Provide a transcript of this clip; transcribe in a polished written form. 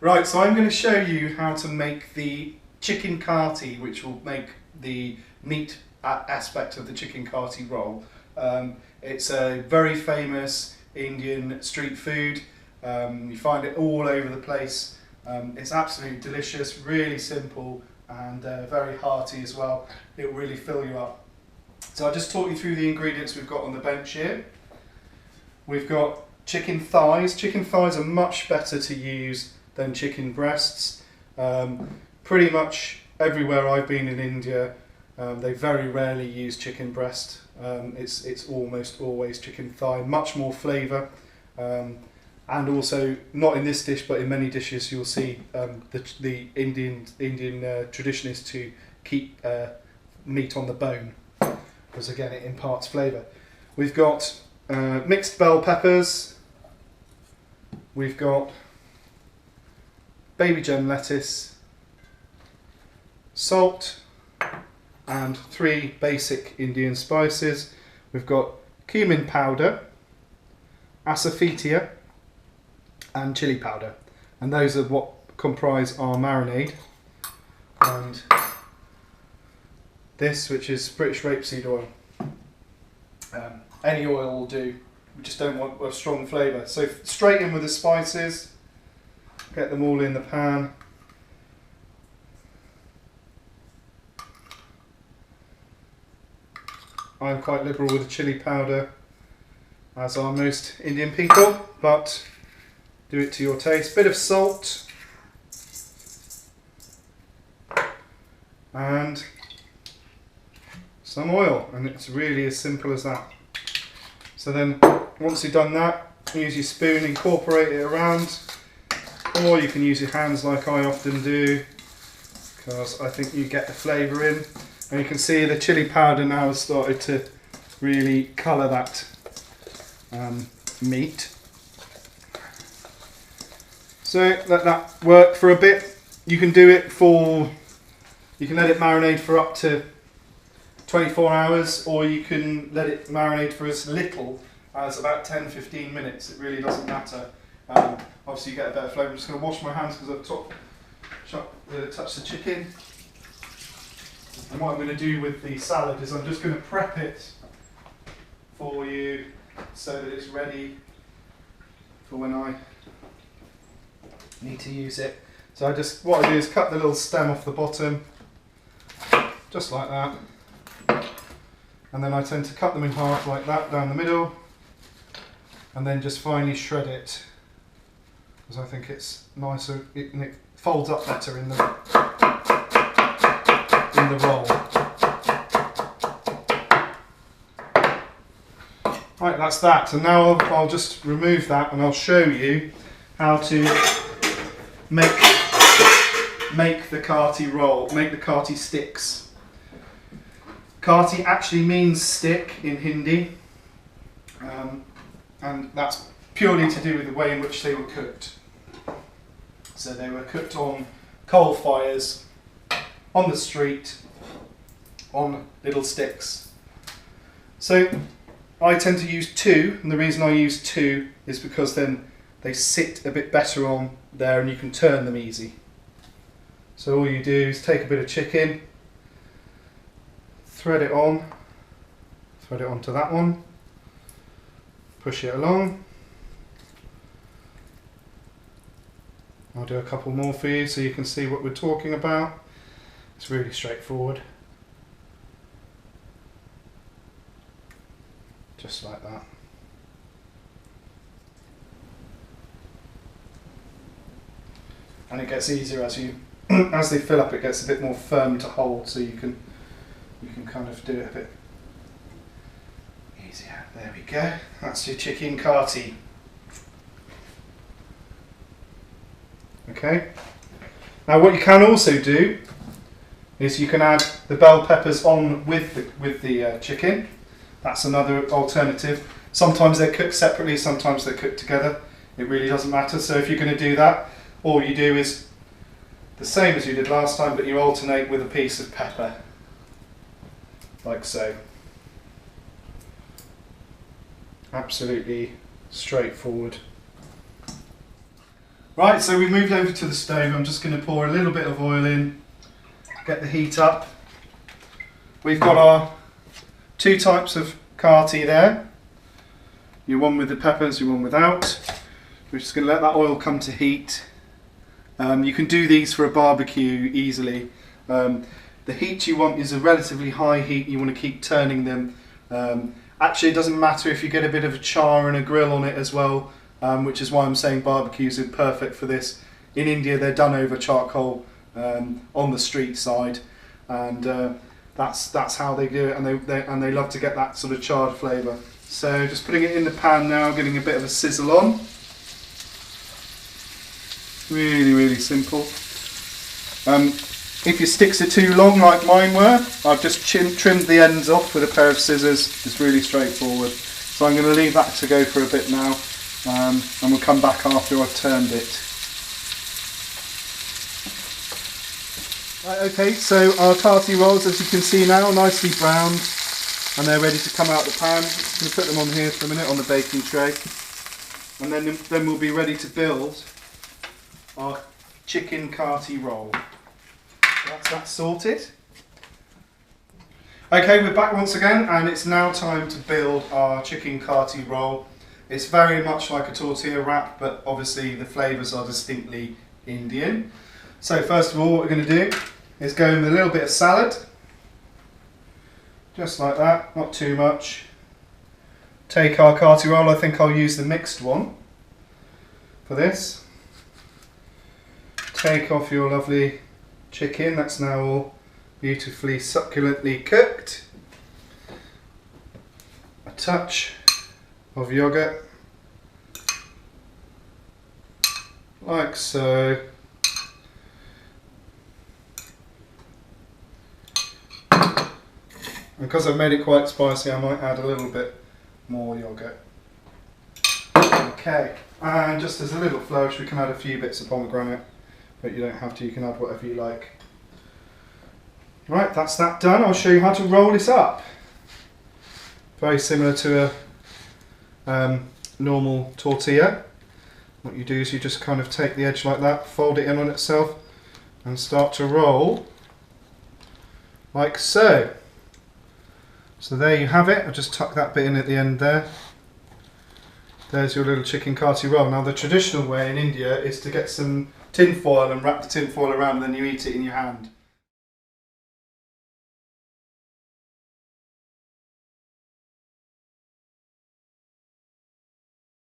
Right, so I'm going to show you how to make the chicken khaati, which will make the meat aspect of the chicken khaati roll. It's a very famous Indian street food. You find it all over the place. It's absolutely delicious, really simple and very hearty as well. It will really fill you up. So I'll just talk you through the ingredients we've got on the bench here. We've got chicken thighs. Chicken thighs are much better to use than chicken breasts. Pretty much everywhere I've been in India, they very rarely use chicken breast. It's almost always chicken thigh, much more flavour. And also, not in this dish, but in many dishes, you'll see the Indian tradition is to keep meat on the bone, because again it imparts flavour. We've got mixed bell peppers. We've got baby gem lettuce, salt, and 3 basic Indian spices. We've got cumin powder, asafoetida, and chili powder, and those are what comprise our marinade. And this, which is British rapeseed oil. Any oil will do. We just don't want a strong flavour. So straight in with the spices. Get them all in the pan. I'm quite liberal with the chili powder, as are most Indian people, but do it to your taste. Bit of salt and some oil, and it's really as simple as that. So then once you've done that, use your spoon, incorporate it around, or you can use your hands like I often do, because I think you get the flavour in. And you can see the chili powder now has started to really colour that meat. So let that work for a bit. You can do it for, you can let it marinate for up to 24 hours, or you can let it marinate for as little as about 10-15 minutes. It really doesn't matter. Obviously you get a better flavour. I'm just going to wash my hands because I've touched the chicken. And what I'm going to do with the salad is I'm just going to prep it for you so that it's ready for when I need to use it. So what I do is cut the little stem off the bottom, just like that. And then I tend to cut them in half like that down the middle, and then just finely shred it, because I think it's nicer, and it folds up better in the roll. Right, that's that. And now I'll just remove that and I'll show you how to make the khaati roll, make the khaati sticks. Khaati actually means stick in Hindi, and that's purely to do with the way in which they were cooked. So they were cooked on coal fires, on the street, on little sticks. So I tend to use 2, and the reason I use 2 is because then they sit a bit better on there and you can turn them easy. So all you do is take a bit of chicken, thread it onto that one, push it along. I'll do a couple more for you so you can see what we're talking about. It's really straightforward. Just like that. And it gets easier as as they fill up. It gets a bit more firm to hold, so you can kind of do it a bit easier. There we go. That's your chicken khaati. Okay. Now what you can also do is you can add the bell peppers on with the chicken. That's another alternative. Sometimes they're cooked separately, sometimes they're cooked together. It really doesn't matter. So if you're going to do that, all you do is the same as you did last time, but you alternate with a piece of pepper, like so. Absolutely straightforward. Right, so we've moved over to the stove. I'm just going to pour a little bit of oil in, get the heat up. We've got our two types of Khaati there. Your one with the peppers, your one without. We're just going to let that oil come to heat. You can do these for a barbecue easily. The heat you want is a relatively high heat. You want to keep turning them. Actually, it doesn't matter if you get a bit of a char and a grill on it as well, which is why I'm saying barbecues are perfect for this. In India, they're done over charcoal on the street side, and that's how they do it. And they love to get that sort of charred flavour. So just putting it in the pan now, getting a bit of a sizzle on. Really, really simple. If your sticks are too long like mine were, I've just trimmed the ends off with a pair of scissors. It's really straightforward. So I'm going to leave that to go for a bit now, and we'll come back after I've turned it. Right, okay, so our Khaati rolls, as you can see now, nicely browned, and they're ready to come out the pan. Just going to put them on here for a minute on the baking tray, and then we'll be ready to build our chicken Khaati roll. That's that sorted. Okay, we're back once again, and it's now time to build our chicken Khaati roll. It's very much like a tortilla wrap, but obviously the flavours are distinctly Indian. So first of all, what we're going to do is go in with a little bit of salad, just like that, not too much. Take our Khaati roll. I think I'll use the mixed one for this. Take off your lovely chicken, that's now all beautifully succulently cooked. A touch of yogurt, like so. Because I've made it quite spicy, I might add a little bit more yogurt. Okay, and just as a little flourish, we can add a few bits of pomegranate. But you don't have to, you can add whatever you like. Right, that's that done. I'll show you how to roll this up. Very similar to a normal tortilla. What you do is you just kind of take the edge like that, fold it in on itself, and start to roll like so. So there you have it. I'll just tuck that bit in at the end there. There's your little chicken Khaati roll. Now the traditional way in India is to get some tin foil and wrap the tin foil around, and then you eat it in your hand.